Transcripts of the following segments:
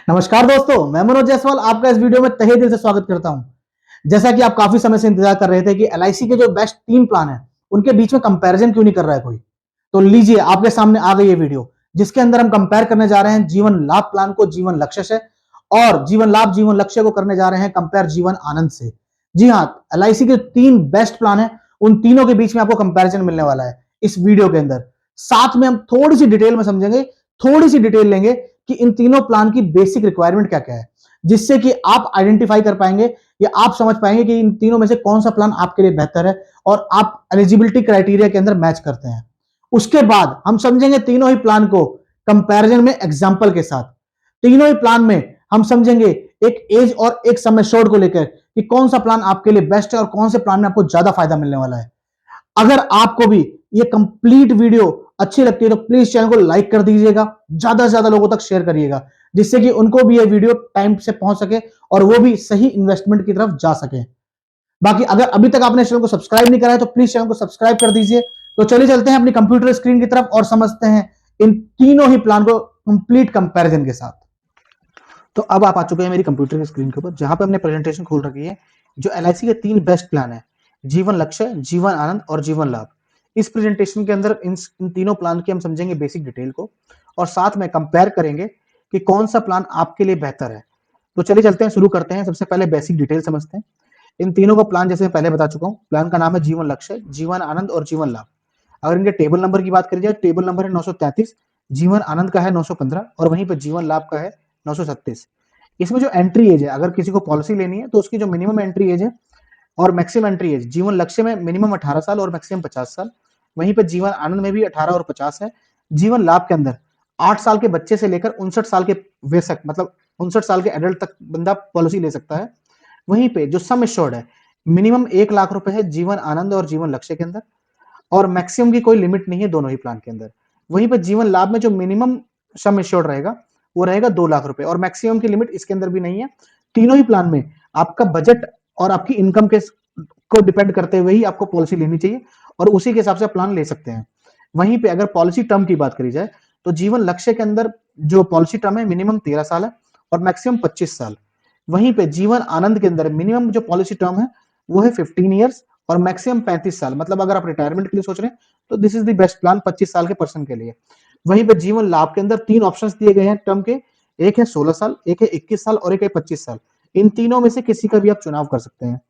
नमस्कार दोस्तों, मैं मनोज जायसवाल आपका इस वीडियो में तहे दिल से स्वागत करता हूं। जैसा कि आप काफी समय से इंतजार कर रहे थे कि एलआईसी के जो बेस्ट 3 प्लान हैं, उनके बीच में कंपैरिजन क्यों नहीं कर रहा है कोई। तो लीजिए, आपके सामने आ गई ये वीडियो, जिसके अंदर हम कंपेयर करने जा रहे हैं जीवन लाभ प्लान को जीवन लक्ष्य से, और जीवन लाभ जीवन लक्ष्य को करने जा रहे हैं कंपेयर जीवन आनंद से। जी हाँ, एलआईसी के 3 बेस्ट प्लान है, उन तीनों के बीच में आपको कंपेरिजन मिलने वाला है इस वीडियो के अंदर। साथ में हम थोड़ी सी डिटेल में समझेंगे, थोड़ी सी डिटेल लेंगे कि इन तीनों प्लान की बेसिक रिक्वायरमेंट क्या क्या है, जिससे कि आप आइडेंटिफाई कर पाएंगे या आप समझ पाएंगे कि इन तीनों में से कौन सा प्लान आपके लिए बेहतर है और आप एलिजिबिलिटी क्राइटेरिया के अंदर मैच करते हैं। उसके बाद हम समझेंगे तीनों ही प्लान को कंपैरिजन में एग्जांपल के साथ। तीनों ही प्लान में हम समझेंगे एक एज और एक सम एश्योर्ड को लेकर कि कौन सा प्लान आपके लिए बेस्ट है और कौन से प्लान में आपको ज्यादा फायदा मिलने वाला है। अगर आपको भी ये कंप्लीट वीडियो अच्छी लगती है तो प्लीज चैनल को लाइक कर दीजिएगा, ज्यादा से ज्यादा लोगों तक शेयर करिएगा, जिससे कि उनको भी ये वीडियो टाइम से पहुंच सके और वो भी सही इन्वेस्टमेंट की तरफ जा सके। बाकी अगर अभी तक आपने चैनल को सब्सक्राइब नहीं करा है तो प्लीज चैनल को सब्सक्राइब कर दीजिए। तो चलिए चलते हैं अपनी कंप्यूटर स्क्रीन की तरफ और समझते हैं इन तीनों ही प्लान को कंप्लीट कंपैरिजन के साथ। तो अब आप आ चुके हैं मेरी कंप्यूटर की स्क्रीन के ऊपर, जहां पे हमने प्रेजेंटेशन खोल रखी है जो एलआईसी के 3 बेस्ट प्लान है, जीवन लक्ष्य, जीवन आनंद और जीवन लाभ। इस प्रेजेंटेशन के अंदर इन तीनों प्लान की हम समझेंगे बेसिक डिटेल को और साथ में कंपेयर करेंगे कि कौन सा प्लान आपके लिए बेहतर है। तो चलिए चलते हैं, शुरू करते हैं। सबसे पहले बेसिक डिटेल समझते हैं। इन तीनों का प्लान जैसे मैं पहले बता चुका हूँ, प्लान का नाम है जीवन लक्ष्य, जीवन आनंद और जीवन लाभ। अगर इनके टेबल नंबर की बात करी जाए, टेबल नंबर है 933, जीवन आनंद का है 915 और वहीं पर जीवन लाभ का है 937। इसमें जो एंट्री एज है, अगर किसी को पॉलिसी लेनी है तो उसकी जो मिनिमम एंट्री एज है और मैक्सिमम एंट्री एज, जीवन लक्ष्य में मिनिमम 18 साल और मैक्सिमम 50 साल, वहीं पर जीवन आनंद में भी 18 और 50 है। जीवन लाभ के अंदर 8 साल के बच्चे से लेकर 59 साल के वयस्क, मतलब 59 साल के एडल्ट तक बंदा पॉलिसी ले सकता है। वहीं पे जो सम एश्योर्ड है, मिनिमम 1 लाख रुपए है जीवन आनंद और जीवन लक्ष्य के अंदर, और मैक्सिमम की कोई लिमिट नहीं है दोनों ही प्लान के अंदर। वहीं पर जीवन लाभ में जो मिनिमम सम एश्योर्ड रहेगा वो रहेगा 2 लाख रुपए और मैक्सिमम की लिमिट इसके अंदर भी नहीं है। तीनों ही प्लान में आपका बजट और आपकी इनकम के को डिपेंड करते हुए ही आपको पॉलिसी लेनी चाहिए और उसी के हिसाब से प्लान ले सकते हैं। वहीं पे अगर पॉलिसी टर्म की बात करी जाए तो जीवन लक्ष्य के अंदर जो पॉलिसी टर्म है मिनिमम 13 साल है और मैक्सिमम 25 साल। वहीं पे जीवन आनंद के अंदर मिनिमम जो पॉलिसी टर्म है वो है 15 ईयर्स और मैक्सिमम 35 साल। मतलब अगर आप रिटायरमेंट के लिए सोच रहे हैं तो this is the best plan 25 साल के पर्सन के लिए। वहीं पे जीवन लाभ के अंदर 3 ऑप्शंस दिए गए हैं टर्म के, एक है 16 साल, एक है 21 साल और एक है 25 साल। इन तीनों में से किसी का भी आप चुनाव कर सकते हैं।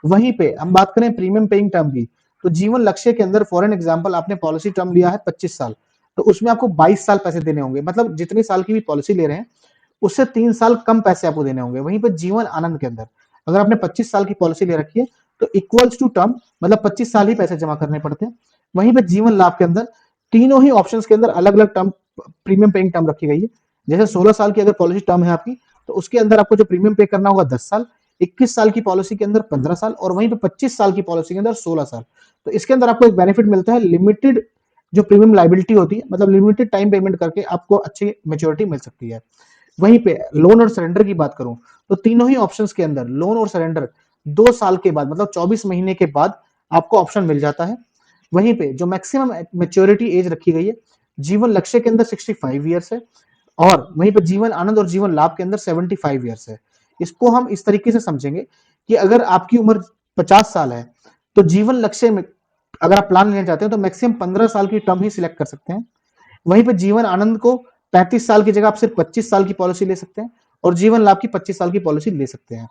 वहीं पे हम बात करें प्रीमियम पेइंग टर्म की, तो जीवन लक्ष्य के अंदर फॉर एन एग्जांपल आपने पॉलिसी टर्म लिया है 25 साल, तो उसमें आपको 22 साल पैसे देने होंगे। मतलब जितनी साल की भी पॉलिसी ले रहे हैं उससे 3 साल कम पैसे आपको देने होंगे। वहीं पर जीवन आनंद के अंदर अगर आपने 25 साल की पॉलिसी ले रखी है तो इक्वल्स टू टर्म, मतलब 25 साल ही पैसे जमा करने पड़ते हैं। वहीं पर जीवन लाभ के अंदर तीनों ही ऑप्शंस के अंदर अलग अलग टर्म, प्रीमियम पेइंग टर्म रखी गई है। जैसे 16 साल की अगर पॉलिसी टर्म है आपकी तो उसके अंदर आपको जो प्रीमियम पे करना होगा 10 साल, 21 साल की पॉलिसी के अंदर 15 साल और वहीं पे 25 साल की पॉलिसी के अंदर 16 साल। तो इसके अंदर आपको एक बेनिफिट मिलता है, लिमिटेड जो प्रीमियम लाइबिलिटी होती है, मतलब लिमिटेड टाइम पेमेंट करके आपको अच्छी मेच्योरिटी मिल सकती है। वहीं पे लोन और सरेंडर की बात करूं तो तीनों ही ऑप्शंस के अंदर लोन और सरेंडर 2 साल के बाद, मतलब 24 महीने के बाद आपको ऑप्शन मिल जाता है। वहीं पे जो मैक्सिमम मेच्योरिटी एज रखी गई है, जीवन लक्ष्य के अंदर 65 ईयर्स है और वहीं पर जीवन आनंद और जीवन लाभ के अंदर 75 ईयर्स है। इसको हम इस तरीके से समझेंगे कि अगर आपकी उम्र 50 साल है तो जीवन लक्ष्य में अगर आप प्लान लेना चाहते हैं तो मैक्सिमम 15 साल की टर्म ही सिलेक्ट कर सकते हैं। वहीं पे जीवन आनंद को 35 साल की जगह आप सिर्फ 25 साल की पॉलिसी ले सकते हैं और जीवन लाभ की 25 साल की पॉलिसी ले सकते हैं।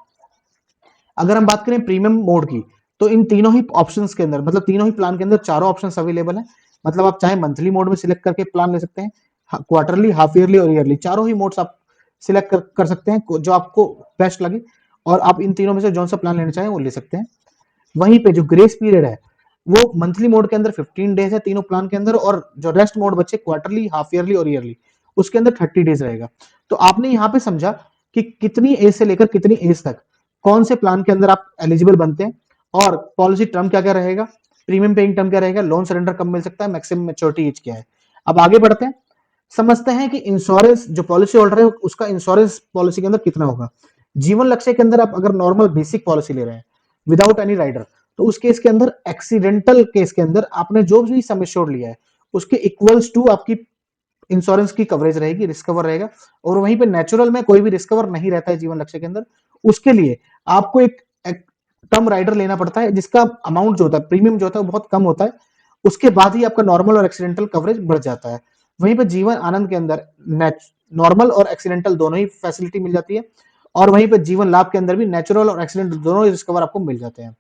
अगर हम बात करें प्रीमियम मोड की तो इन तीनों ही ऑप्शंस के अंदर, मतलब तीनों ही प्लान के अंदर चारों ऑप्शंस अवेलेबल हैं। मतलब आप चाहे मंथली मोड में सिलेक्ट करके प्लान ले सकते हैं, क्वार्टरली, हाफ ईयरली और ईयरली, चारों ही मोड्स आप सिलेक्ट कर सकते हैं जो आपको बेस्ट लगे और आप इन तीनों में से जो सा प्लान लेना चाहें वो ले सकते हैं। वहीं पे जो ग्रेस पीरियड है वो मंथली मोड के अंदर 15 डेज है तीनों प्लान के अंदर, और जो रेस्ट मोड बचे क्वार्टरली, हाफ ईयरली और ईयरली, उसके अंदर 30 डेज रहेगा। तो आपने यहाँ पे समझा कि कितनी एज से लेकर कितनी एज तक कौन से प्लान के अंदर आप एलिजिबल बनते हैं और पॉलिसी टर्म क्या क्या रहेगा, प्रीमियम पेइंग टर्म क्या रहेगा, लोन सरेंडर कब मिल सकता है, मैक्सिमम मैच्योरिटी एज क्या है। अब आगे बढ़ते हैं, समझते हैं कि इंश्योरेंस जो पॉलिसी होल्डर है उसका इंश्योरेंस पॉलिसी के अंदर कितना होगा। जीवन लक्ष्य के अंदर आप अगर नॉर्मल बेसिक पॉलिसी ले रहे हैं विदाउट एनी राइडर तो उस केस के अंदर, एक्सीडेंटल केस के अंदर आपने जो भी सम एश्योर्ड लिया है उसके इक्वल्स टू आपकी इंश्योरेंस की कवरेज रहेगी, रिस्क कवर रहेगा। और वहीं पे नेचुरल में कोई भी रिस्क कवर नहीं रहता है जीवन लक्ष्य के अंदर। उसके लिए आपको एक टर्म राइडर लेना पड़ता है, जिसका अमाउंट जो होता है, प्रीमियम जो होता है वो बहुत कम होता है। उसके बाद ही आपका नॉर्मल और एक्सीडेंटल कवरेज बढ़ जाता है। वहीं पे जीवन आनंद के अंदर नॉर्मल और एक्सीडेंटल दोनों ही फैसिलिटी मिल जाती है। और वहीं पे जीवन लाभ के अंदर भी नेचुरल और एक्सीडेंटल दोनों ही रिस्क कवर आपको मिल जाते हैं।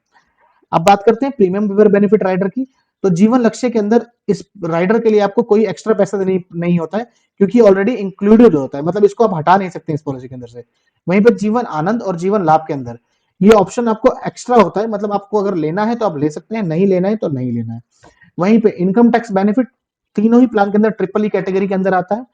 अब बात करते हैं प्रीमियम वेवर बेनिफिट राइडर की। तो जीवन लक्ष्य के अंदर इस राइडर के लिए आपको कोई एक्स्ट्रा पैसा नहीं होता है, क्योंकि ऑलरेडी इंक्लूडेड होता है, मतलब इसको आप हटा नहीं सकते इस पॉलिसी के अंदर से। वहीं पर जीवन आनंद और जीवन लाभ के अंदर ये ऑप्शन आपको एक्स्ट्रा होता है, मतलब आपको अगर लेना है तो आप ले सकते हैं, नहीं लेना है तो नहीं लेना है। वहीं पे इनकम टैक्स बेनिफिट तीनों ही प्लान के अंदर ट्रिपल ई कैटेगरी के अंदर आता है।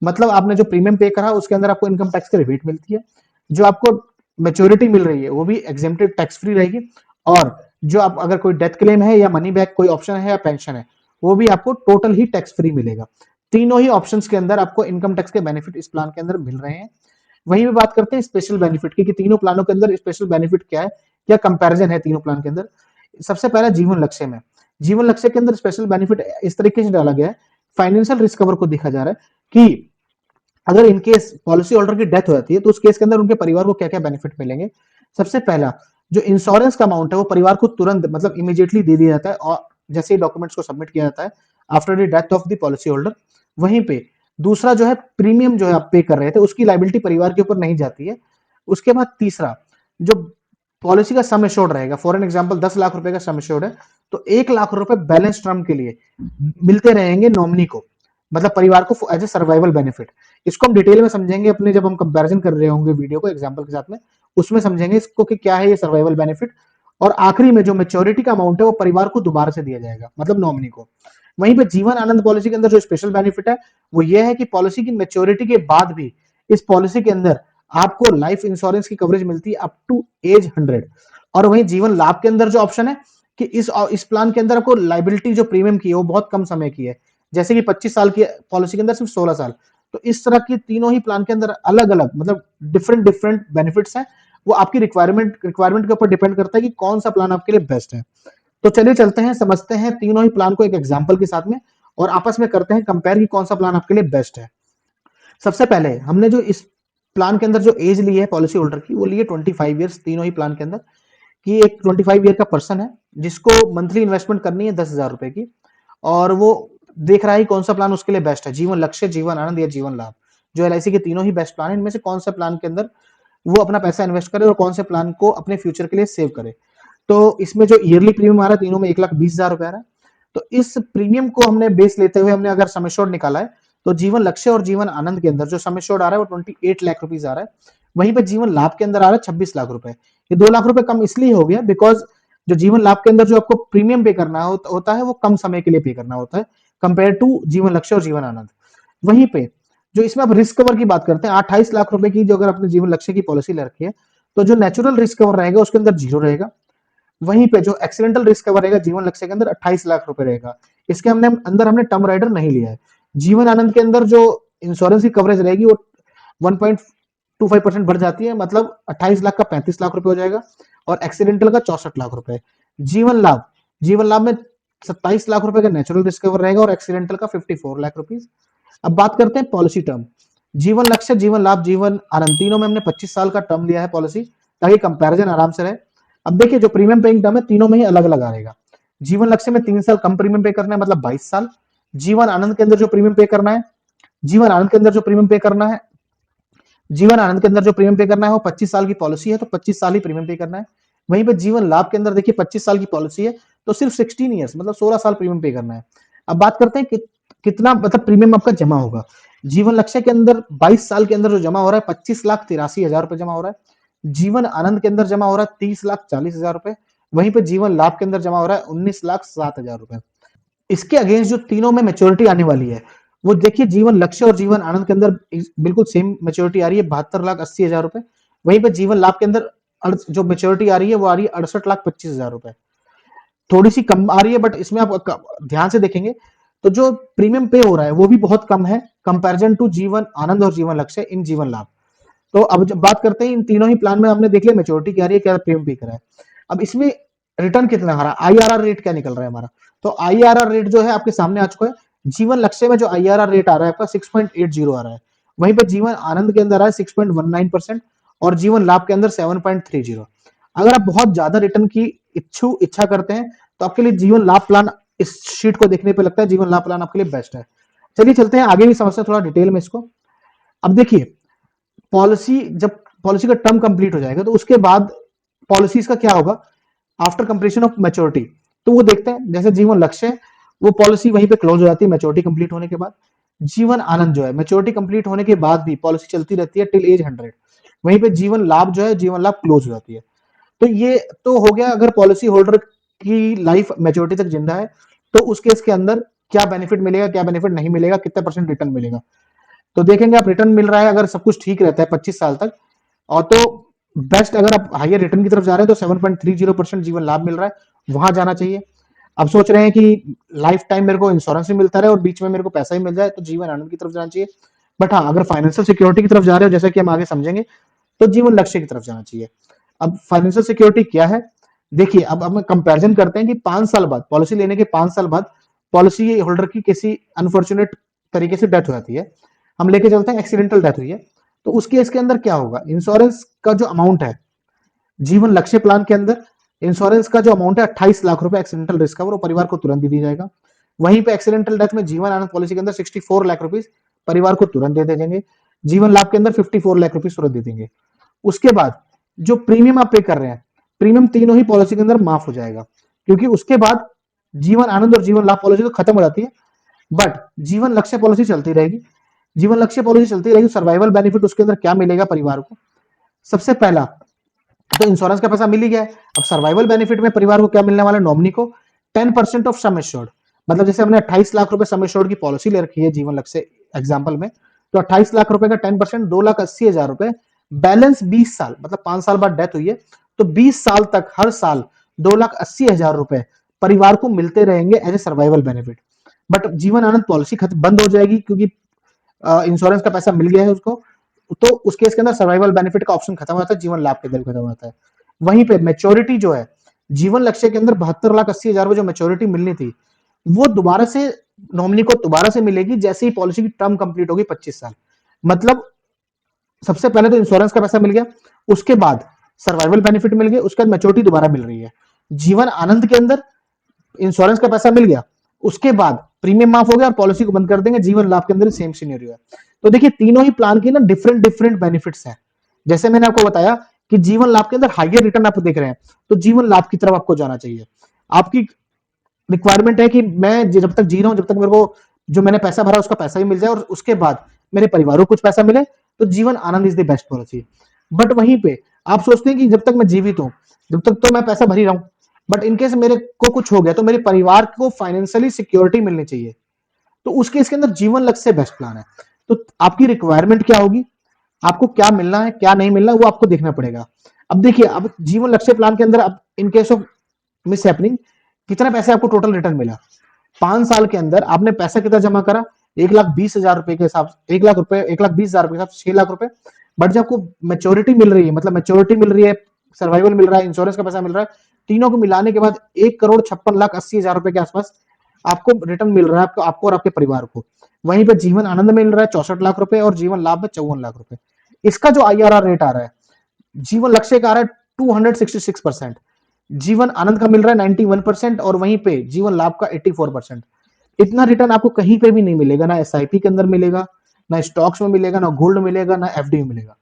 मतलब आपने जो प्रीमियम पे करा उसके अंदर आपको इनकम टैक्स की रिबेट मिलती है, जो आपको मेच्योरिटी मिल रही है वो भी एग्जेम्प्टेड टैक्स फ्री रहेगी, और जो आप अगर कोई डेथ क्लेम है या मनी बैक कोई ऑप्शन है या पेंशन है वो भी आपको टोटल ही टैक्स फ्री मिलेगा। तीनों ही ऑप्शंस के अंदर आपको इनकम टैक्स के बेनिफिट इस प्लान के अंदर मिल रहे हैं। वहीं पे बात करते हैं स्पेशल बेनिफिट की कि तीनों प्लानों के अंदर स्पेशल बेनिफिट क्या है, क्या कंपैरिजन है तीनों प्लान के अंदर। सबसे पहला जीवन लक्ष्य में, जीवन लक्ष्य के अंदर स्पेशल बेनिफिट इस तरीके से डाला गया है, फाइनेंशियल रिस्क कवर को देखा जा रहा है कि अगर इनकेस पॉलिसी होल्डर की डेथ हो जाती है तो उस केस के अंदर उनके परिवार को क्या क्या बेनिफिट मिलेंगे। सबसे पहला जो इंश्योरेंस का अमाउंट है वो परिवार को तुरंत मतलब इमीडिएटली दे दिया जाता है, और जैसे ही डॉक्यूमेंट्स को सबमिट किया जाता है after the death of the policy holder. वहीं पे दूसरा जो है प्रीमियम जो है आप पे कर रहे थे उसकी लाइबिलिटी परिवार के ऊपर नहीं जाती है। उसके बाद तीसरा जो पॉलिसी का सम एश्योर्ड रहेगा, फॉर एन एग्जांपल 10 लाख रुपए का सम एश्योर्ड है तो 1 लाख रुपए बैलेंस टर्म के लिए मिलते रहेंगे नॉमिनी को, मतलब परिवार को एज ए सर्वाइवल बेनिफिट। इसको हम डिटेल में समझेंगे अपने जब हम कंपैरिजन कर रहे होंगे वीडियो को एग्जांपल के साथ में, उसमें समझेंगे इसको कि क्या है ये सर्वाइवल बेनिफिट। और आखिरी में जो मेच्योरिटी का अमाउंट है वो परिवार को दोबारा से दिया जाएगा, मतलब नॉमिनी को। वहीं पे जीवन आनंद पॉलिसी के अंदर जो स्पेशल बेनिफिट है वो ये है कि पॉलिसी की मेच्योरिटी के बाद भी इस पॉलिसी के अंदर आपको लाइफ इंश्योरेंस की कवरेज मिलती है अप टू एज 100। और वहीं जीवन लाभ के अंदर जो ऑप्शन है कि इस प्लान के अंदर आपको लाइबिलिटी जो प्रीमियम की है वो बहुत कम समय की है, जैसे कि 25 साल की पॉलिसी के अंदर सिर्फ 16 साल। तो इस तरह की तीनों ही प्लान के अंदर अलग अलग मतलब डिफरेंट डिफरेंट बेनिफिट्स हैं। वो आपकी रिक्वायरमेंट के ऊपर डिपेंड करता है कि कौन सा प्लान आपके लिए बेस्ट है। तो चलिए चलते हैं, समझते हैं तीनों ही प्लान को एक एग्जांपल के साथ में और आपस में करते हैं कंपेयर कि कौन सा प्लान आपके लिए बेस्ट है। सबसे पहले हमने जो इस प्लान के अंदर जो एज ली है पॉलिसी होल्डर की वो ली है 25 ईयर्स तीनों ही प्लान के अंदर, कि एक 25 ईयर का पर्सन है जिसको मंथली इन्वेस्टमेंट करनी है 10,000 रुपए की, और वो देख रहा है कौन सा प्लान उसके लिए बेस्ट है, जीवन लक्ष्य, जीवन आनंद या जीवन लाभ। जो एलआईसी के तीनों ही बेस्ट प्लान है, इनमें से कौन सा प्लान के अंदर वो अपना पैसा इन्वेस्ट करे और कौन से प्लान को अपने फ्यूचर के लिए सेव करे। तो इसमें जो ईयरली प्रीमियम आ रहा है तीनों में 1,20,000 रुपए आ रहा है। तो इस प्रीमियम को हमने बेस लेते हुए हमने अगर सम एश्योर्ड निकाला है तो जीवन लक्ष्य और जीवन आनंद के अंदर जो सम एश्योर्ड आ रहा है वो 28 लाख रुपीज आ रहा है। वहीं पे जीवन लाभ के अंदर आ रहा है 26 लाख रुपए। ये 2 लाख रुपए कम इसलिए हो गया बिकॉज जो जीवन लाभ के अंदर जो आपको प्रीमियम पे करना होता है वो कम समय के लिए पे करना होता है कंपेयर टू जीवन लक्ष्य और जीवन आनंद। वहीं पे जो इसमें आप रिस्क कवर की बात करते हैं 28 लाख रुपए की जो अगर आपने जीवन लक्ष्य की पॉलिसी ले रखी है तो जो नेचुरल रिस्क कवर रहेगा उसके अंदर 0 रहेगा। वहीं पे जो एक्सीडेंटल रिस्क कवर रहेगा जीवन लक्ष्य के अंदर 28 लाख रुपए रहेगा। इसके हमने टर्म राइडर नहीं लिया है। जीवन आनंद के अंदर जो इंश्योरेंस की कवरेज रहेगी वो 1.25% बढ़ जाती है, मतलब 28 लाख का 35 लाख रुपए हो जाएगा और एक्सीडेंटल का 64 लाख रुपए। जीवन लाभ में 27 लाख रुपए का नेचुरल रिस्क कवर रहेगा और एक्सीडेंटल का 54 लाख रुपीज। अब बात करते हैं पॉलिसी टर्म। जीवन लक्ष्य, जीवन लाभ, जीवन आनंद तीनों में हमने 25 साल का टर्म लिया है पॉलिसी, ताकि कंपैरिजन आराम से रहे। अब देखिए जो प्रीमियम पेइंग टर्म है तीनों में ही अलग अलग आएगा। जीवन लक्ष्य में 3 साल कम प्रीमियम पे करना है, मतलब 22 साल। जीवन आनंद के अंदर जो प्रीमियम पे करना है जीवन आनंद के अंदर जो प्रीमियम पे करना है जीवन आनंद के अंदर जो प्रीमियम पे करना है वो 25 साल की पॉलिसी है तो 25 साल ही प्रीमियम पे करना है। वहीं पे जीवन लाभ के अंदर देखिए 25 साल की पॉलिसी है तो सिर्फ 16 ईयर्स मतलब 16 साल प्रीमियम पे करना है। अब बात करते हैं कितना मतलब प्रीमियम आपका जमा होगा। जीवन लक्ष्य के अंदर 22 साल के अंदर जो जमा हो रहा है 25,83,000 रुपए जमा हो रहा है। जीवन आनंद के अंदर जमा हो रहा है 30,40,000 रुपए। वहीं पे जीवन लाभ के अंदर जमा हो रहा है 19,07,000 रुपए। इसके अगेंस्ट जो तीनों में मेच्योरिटी आने वाली है वो देखिए जीवन लक्ष्य और जीवन आनंद के अंदर बिल्कुल सेम मेच्योरिटी आ रही है 72,80,000 रुपए। वहीं पे जीवन लाभ के अंदर जो मेच्योरिटी आ रही है वो आ रही है 68,25,000 रुपए। थोड़ी सी कम आ रही है बट इसमें आप ध्यान से देखेंगे तो जो प्रीमियम पे हो रहा है वो भी बहुत कम है कंपैरिजन टू जीवन आनंद और जीवन लक्ष्य इन जीवन लाभ। तो अब जब बात करते हैं इन तीनों ही प्लान में हमने देख लिया मेच्योरिटी क्या रही है, क्या प्रीमियम पे करा है। अब इसमें रिटर्न कितना आ रहा है, आईआरआर रेट क्या निकल रहा है हमारा। तो आईआरआर रेट जो है आपके सामने आ चुका है। जीवन लक्ष्य में जो IRR रेट आ रहा है आपका 6.80 आ रहा है, वहीं पे जीवन आनंद के अंदर आ रहा है 6.19% और जीवन लाभ के अंदर 7.30। अगर आप बहुत ज्यादा रिटर्न की इच्छा करते हैं तो आपके लिए जीवन लाभ प्लान, इस शीट को देखने पे लगता है जीवन लाभ प्लान आपके लिए बेस्ट है। चलिए चलते हैं आगे भी समझते हैं थोड़ा डिटेल में इसको। अब देखिए, पॉलिसी जब पॉलिसी का टर्म कंप्लीट हो जाएगा तो उसके बाद पॉलिसीज का क्या होगा आफ्टर कंप्लीशन ऑफ मैच्योरिटी, तो वो देखते हैं। जैसे जीवन लक्ष्य है, वो पॉलिसी वहीं पे क्लोज हो जाती है मैच्योरिटी कंप्लीट होने के बाद। जीवन आनंद जो है मैच्योरिटी कंप्लीट होने के बाद भी पॉलिसी चलती रहती है टिल एज 100। वहीं पे जीवन लाभ जो है, जीवन लाभ क्लोज हो जाती है। तो ये तो हो गया अगर पॉलिसी होल्डर की लाइफ मैच्योरिटी तक जिंदा है तो उस केस के अंदर क्या बेनिफिट मिलेगा, क्या बेनिफिट नहीं मिलेगा, कितना परसेंट रिटर्न मिलेगा। तो देखेंगे आप रिटर्न मिल रहा है अगर सब कुछ ठीक रहता है 25 साल तक, और तो बेस्ट अगर आप हायर रिटर्न की तरफ जा रहे हैं तो 7.30% जीवन लाभ मिल रहा है, वहां जाना चाहिए। अब सोच रहे हैं कि लाइफ टाइम मेरे को इंश्योरेंस भी मिलता रहे और बीच में मेरे को पैसा ही मिल जाए, तो जीवन आनंद की तरफ जाना चाहिए। बट हाँ, अगर फाइनेंशियल सिक्योरिटी की तरफ जा रहे हो जैसा कि हम आगे समझेंगे, तो जीवन लक्ष्य की तरफ जाना चाहिए। अब फाइनेंशियल सिक्योरिटी क्या है, देखिए अब हम कंपैरिजन करते हैं कि 5 साल बाद, पॉलिसी लेने के 5 साल बाद पॉलिसी होल्डर की किसी अनफॉर्चुनेट तरीके से डेथ हो जाती है, हम लेके चलते हैं एक्सीडेंटल डेथ हुई है, तो उस केस के अंदर क्या होगा, इंश्योरेंस का जो अमाउंट है जीवन लक्ष्य प्लान के अंदर, इंश्योरेंस का जो अमाउंट है 28 लाख रुपए एक्सीडेंटल रिस्क कवर, वो परिवार को तुरंत दे दिया जाएगा। वहीं पे एक्सीडेंटल डेथ में जीवन आनंद पॉलिसी के अंदर 64 लाख रुपीज परिवार को तुरंत दे देंगे। जीवन लाभ के अंदर 54 लाख रुपीज तुरंत दे देंगे। उसके बाद जो प्रीमियम आप पे कर रहे हैं, प्रीमियम तीनों ही पॉलिसी के अंदर माफ हो जाएगा, क्योंकि उसके बाद जीवन आनंद और जीवन लाभ पॉलिसी तो खत्म हो जाती है, बट जीवन लक्ष्य पॉलिसी चलती रहेगी। जीवन लक्ष्य पॉलिसी चलती रहेगी, सर्वाइवल बेनिफिट उसके अंदर क्या मिलेगा परिवार को, सबसे पहला तो इंश्योरेंस का पैसा मिल ही गया है। अब सर्वाइवल बेनिफिट में परिवार को क्या मिलने वाला है, नॉमिनी को 10% ऑफ सम एश्योर्ड, मतलब जैसे हमने 28 लाख रुपए सम एश्योर्ड की पॉलिसी ले रखी है जीवन लक्ष्य एग्जाम्पल में, तो 28 लाख रुपए का 10% 2,80,000 रुपए, बैलेंस 20 साल मतलब 5 साल बाद डेथ हुई है तो 20 साल तक हर साल 2,80,000 रुपए परिवार को मिलते रहेंगे as a survival benefit. But Jeevan Anand policy खत्म बंद हो जाएगी क्योंकि इंश्योरेंस का पैसा मिल गया है उसको, तो उस केस के अंदर सर्वाइवल बेनिफिट का ऑप्शन खत्म होता है, जीवन लाभ के अंदर खत्म होता है। वहीं पे मैच्योरिटी जो है जीवन लक्ष्य के अंदर 72,80,000 में जो मैच्योरिटी मिलनी थी वो दोबारा से नॉमिनी को दोबारा से मिलेगी जैसे ही पॉलिसी की टर्म कंप्लीट होगी 25 साल। मतलब सबसे पहले तो इंश्योरेंस का पैसा मिल गया, उसके बाद सर्वाइवल बेनिफिट मिल गया, उसके बाद मैच्योरिटी दोबारा मिल रही है। जीवन आनंद के अंदर इंश्योरेंस का पैसा मिल गया, उसके बाद प्रीमियम माफ हो गया और पॉलिसी को बंद कर देंगे। जीवन लाभ के अंदर सेम सिनेरियो है। तो देखिए तीनों ही प्लान की ना डिफरेंट डिफरेंट बेनिफिट्स हैं। जैसे मैंने आपको बताया कि जीवन लाभ के अंदर हाइयर रिटर्न आप देख रहे हैं तो जीवन लाभ की तरफ आपको जाना चाहिए। आपकी रिक्वायरमेंट है कि मैं जब तक जी रहा हूं जब तक मेरे को जो मैंने पैसा भरा उसका पैसा भी मिल जाए और उसके बाद मेरे परिवार को कुछ पैसा मिले, तो Jeevan Anand is the best policy. But वहीं पे आप सोचते हैं कि जब तक मैं जीवित हूं जब तक तो मैं पैसा भर ही रहा हूं, बट इनकेस मेरे को कुछ हो गया तो मेरे परिवार को फाइनेंशियली सिक्योरिटी मिलनी चाहिए, तो उसके इसके अंदर जीवन लक्ष्य बेस्ट प्लान है। तो आपकी रिक्वायरमेंट क्या होगी, आपको क्या मिलना है क्या नहीं मिलना वो आपको देखना पड़ेगा। अब देखिए अब जीवन लक्ष्य प्लान के अंदर अब in case of miss happening कितना पैसे आपको टोटल रिटर्न मिला, 5 साल के अंदर आपने पैसा कितना जमा करा, 1,20,000 रुपए के हिसाब से 1 लाख रुपए 1,20,000 रुपए के हिसाब से 6 लाख रुपए। बट जब आपको मैच्योरिटी मिल रही है, मतलब मैच्योरिटी मिल रही है, सर्वाइवल मिल रहा है, इंश्योरेंस का पैसा मिल रहा है, तीनों को मिलाने के बाद 1,56,80,000 रुपए के आसपास आपको रिटर्न मिल रहा है, आपको और आपके परिवार को। वहीं पे जीवन आनंद मिल रहा है 64 लाख रुपए और जीवन लाभ में 54 लाख रुपए। इसका जो IRR रेट आ रहा है जीवन लक्ष्य का आ रहा है 266%, जीवन आनंद का मिल रहा है 91% और वहीं पे जीवन लाभ का 84%। इतना रिटर्न आपको कहीं पे भी नहीं मिलेगा, ना SIP के अंदर मिलेगा, ना स्टॉक्स में मिलेगा, ना गोल्ड मिलेगा, ना FD में मिलेगा।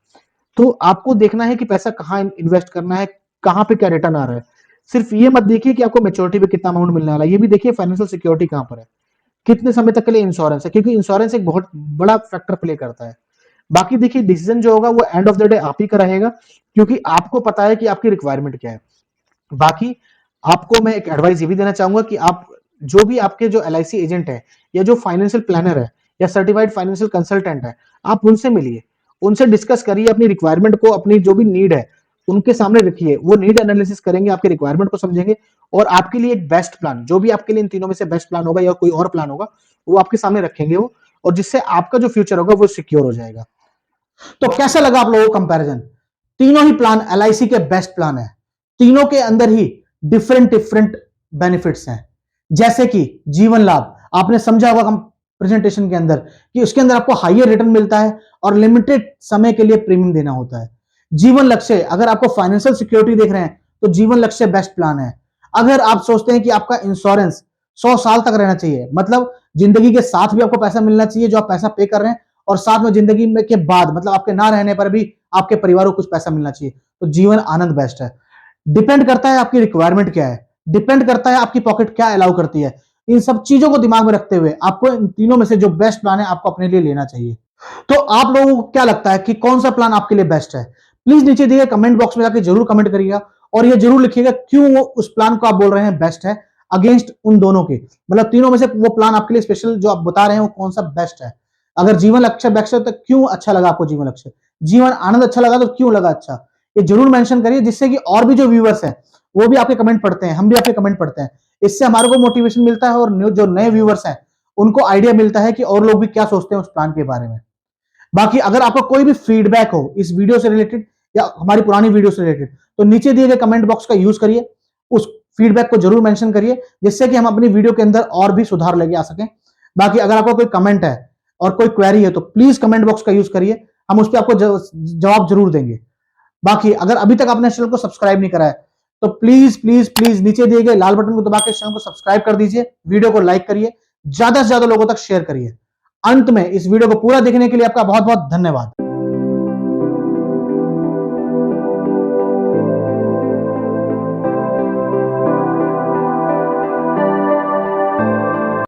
तो आपको देखना है कि पैसा कहाँ इन्वेस्ट करना है, कहाँ पे क्या रिटर्न आ रहा है। सिर्फ ये मत देखिए कि आपको मैच्योरिटी पे कितना अमाउंट मिलने वाला है, ये भी देखिए फाइनेंशियल सिक्योरिटी कहाँ पर है, कितने समय तक के लिए इंश्योरेंस है, क्योंकि इंश्योरेंस एक बहुत बड़ा फैक्टर प्ले करता है। बाकी देखिए डिसीजन जो होगा वो एंड ऑफ द डे आप ही का रहेगा, क्योंकि आपको पता है कि आपकी रिक्वायरमेंट क्या है। बाकी आपको मैं एक एडवाइस ये भी देना चाहूंगा कि आप जो भी आपके जो LIC एजेंट है या जो फाइनेंशियल प्लानर है या सर्टिफाइड फाइनेंशियल कंसल्टेंट है, आप उनसे मिलिए, उनसे डिस्कस करिए अपनी रिक्वायरमेंट को, अपनी जो भी नीड है उनके सामने रखिए, वो नीड एनालिसिस करेंगे, आपकी रिक्वायरमेंट को समझेंगे और आपके लिए एक बेस्ट प्लान, जो भी आपके लिए इन तीनों में से बेस्ट प्लान होगा या कोई और प्लान होगा वो आपके सामने रखेंगे वो, और जिससे आपका जो फ्यूचर होगा वो सिक्योर हो जाएगा। तो कैसा लगा आप लोगों को कंपैरिजन, तीनों ही प्लान LIC के बेस्ट प्लान है, तीनों के अंदर ही डिफरेंट डिफरेंट बेनिफिट्स हैं। जैसे कि जीवन लाभ आपने समझा होगा प्रेजेंटेशन के अंदर कि उसके अंदर आपको हाईयर रिटर्न मिलता है और लिमिटेड समय के लिए प्रीमियम देना होता है। जीवन लक्ष्य, अगर आपको फाइनेंशियल सिक्योरिटी देख रहे हैं तो जीवन लक्ष्य बेस्ट प्लान है। अगर आप सोचते हैं कि आपका इंश्योरेंस 100 साल तक रहना चाहिए, मतलब जिंदगी के साथ भी आपको पैसा मिलना चाहिए जो आप पैसा पे कर रहे हैं, और साथ में जिंदगी में के बाद मतलब आपके ना रहने पर भी आपके परिवार को कुछ पैसा मिलना चाहिए, तो जीवन आनंद बेस्ट है। डिपेंड करता है आपकी रिक्वायरमेंट क्या है, डिपेंड करता है आपकी पॉकेट क्या अलाउ करती है। इन सब चीजों को दिमाग में रखते हुए आपको इन तीनों में से जो बेस्ट प्लान है आपको अपने लिए लेना चाहिए। तो आप लोगों को क्या लगता है कि कौन सा प्लान आपके लिए बेस्ट है? प्लीज नीचे दिए कमेंट बॉक्स में जाकर जरूर कमेंट करिएगा और ये जरूर लिखिएगा क्यों वो उस प्लान को आप बोल रहे हैं बेस्ट है अगेंस्ट उन दोनों के। मतलब तीनों में से वो प्लान आपके लिए स्पेशल जो आप बता रहे हैं वो कौन सा बेस्ट है। अगर जीवन लक्ष्य बेस्ट है तो क्यों अच्छा लगा आपको जीवन लक्ष्य, जीवन आनंद अच्छा लगा तो क्यों लगा अच्छा, ये जरूर मेंशन करिए जिससे कि और भी जो व्यूअर्स हैं वो भी आपके कमेंट पढ़ते हैं, हम भी आपके कमेंट पढ़ते हैं, इससे हमारे को मोटिवेशन मिलता है और जो नए व्यूअर्स हैं उनको आइडिया मिलता है कि और लोग भी क्या सोचते हैं उस प्लान के बारे में। बाकी अगर आपका कोई भी फीडबैक हो इस वीडियो से रिलेटेड या हमारी पुरानी वीडियो से रिलेटेड तो नीचे दिए गए कमेंट बॉक्स का यूज करिए, उस फीडबैक को जरूर मेंशन करिए जिससे कि हम अपनी वीडियो के अंदर और भी सुधार लेके आ सकें। बाकी अगर आपका कोई कमेंट है और कोई क्वेरी है तो प्लीज कमेंट बॉक्स का यूज करिए, हम उस पर आपको जवाब जरूर देंगे। बाकी अगर अभी तक आपने चैनल को सब्सक्राइब नहीं करा है तो प्लीज प्लीज प्लीज नीचे दिए गए लाल बटन को दबा के चैनल को सब्सक्राइब कर दीजिए, वीडियो को लाइक करिए, ज्यादा से ज्यादा लोगों तक शेयर करिए। अंत में इस वीडियो को पूरा देखने के लिए आपका बहुत बहुत धन्यवाद।